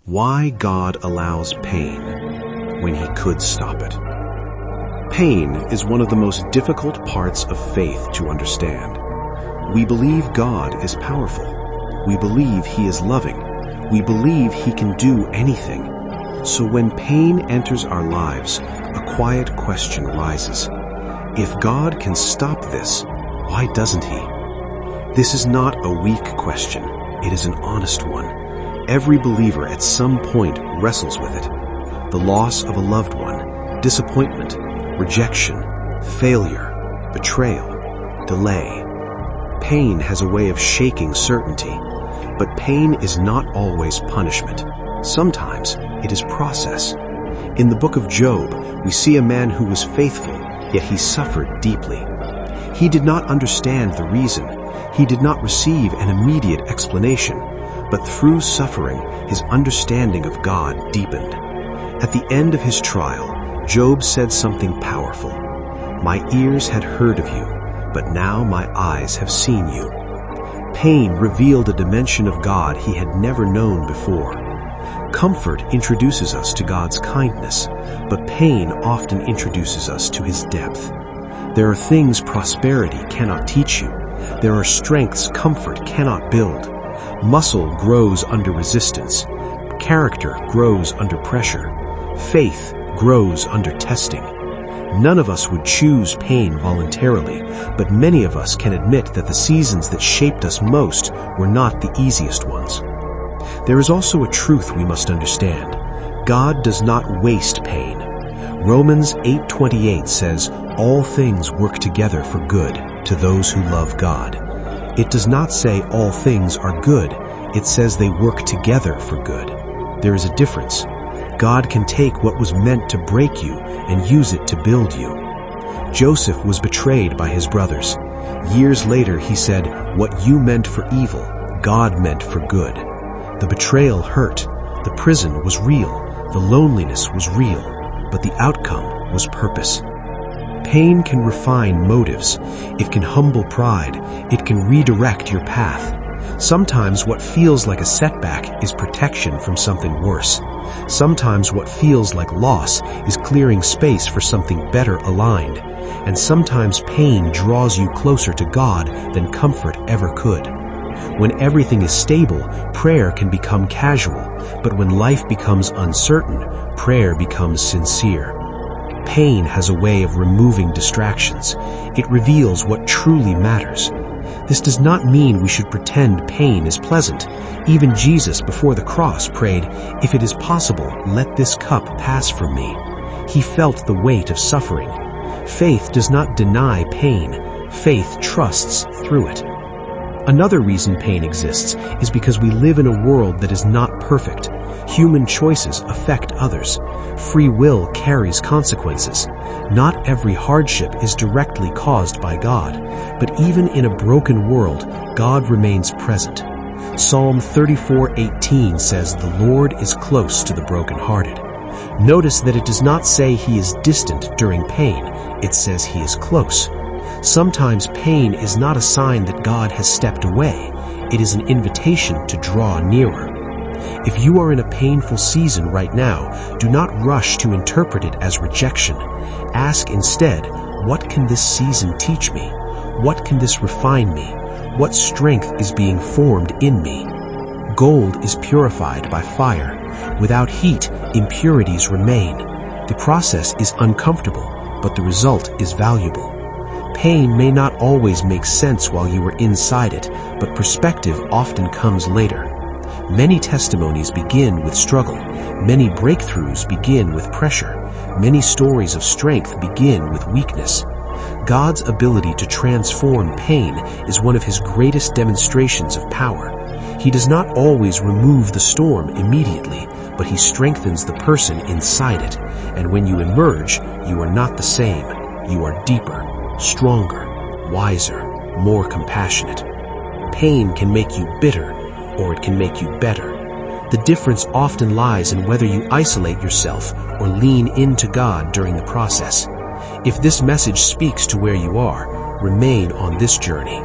Why God allows pain when He could stop it. Pain is one of the most difficult parts of faith to understand. We believe God is powerful. We believe He is loving. We believe He can do anything. So when pain enters our lives, a quiet question rises. If God can stop this, why doesn't He? This is not a weak question. It is an honest one. Every believer at some point wrestles with it. The loss of a loved one, disappointment, rejection, failure, betrayal, delay. Pain has a way of shaking certainty, but pain is not always punishment. Sometimes it is process. In the book of Job, we see a man who was faithful, yet he suffered deeply. He did not understand the reason. He did not receive an immediate explanation, but through suffering, his understanding of God deepened. At the end of his trial, Job said something powerful. "My ears had heard of you, but now my eyes have seen you." Pain revealed a dimension of God he had never known before. Comfort introduces us to God's kindness, but pain often introduces us to His depth. There are things prosperity cannot teach you. There are strengths comfort cannot build. Muscle grows under resistance. Character grows under pressure. Faith grows under testing. None of us would choose pain voluntarily, but many of us can admit that the seasons that shaped us most were not the easiest ones. There is also a truth we must understand. God does not waste pain. Romans 8:28 says, "All things work together for good to those who love God." It does not say all things are good. It says they work together for good. There is a difference. God can take what was meant to break you and use it to build you. Joseph was betrayed by his brothers. Years later, he said, "What you meant for evil, God meant for good." The betrayal hurt. The prison was real. The loneliness was real. But the outcome was purpose. Pain can refine motives. It can humble pride. It can redirect your path. Sometimes what feels like a setback is protection from something worse. Sometimes what feels like loss is clearing space for something better aligned. And sometimes pain draws you closer to God than comfort ever could. When everything is stable, prayer can become casual. But when life becomes uncertain, prayer becomes sincere. Pain has a way of removing distractions. It reveals what truly matters. This does not mean we should pretend pain is pleasant. Even Jesus before the cross prayed, "If it is possible, let this cup pass from me." He felt the weight of suffering. Faith does not deny pain. Faith trusts through it. Another reason pain exists is because we live in a world that is not perfect. Human choices affect others. Free will carries consequences. Not every hardship is directly caused by God, but even in a broken world, God remains present. Psalm 34:18 says, "The Lord is close to the brokenhearted." Notice that it does not say He is distant during pain. It says He is close. Sometimes pain is not a sign that God has stepped away. It is an invitation to draw nearer. If you are in a painful season right now, do not rush to interpret it as rejection. Ask instead, what can this season teach me? What can this refine me? What strength is being formed in me? Gold is purified by fire. Without heat, impurities remain. The process is uncomfortable, but the result is valuable. Pain may not always make sense while you are inside it, but perspective often comes later. Many testimonies begin with struggle. Many breakthroughs begin with pressure. Many stories of strength begin with weakness. God's ability to transform pain is one of His greatest demonstrations of power. He does not always remove the storm immediately, but He strengthens the person inside it. And when you emerge, you are not the same. You are deeper, stronger, wiser, more compassionate. Pain can make you bitter, or it can make you better. The difference often lies in whether you isolate yourself or lean into God during the process. If this message speaks to where you are, remain on this journey.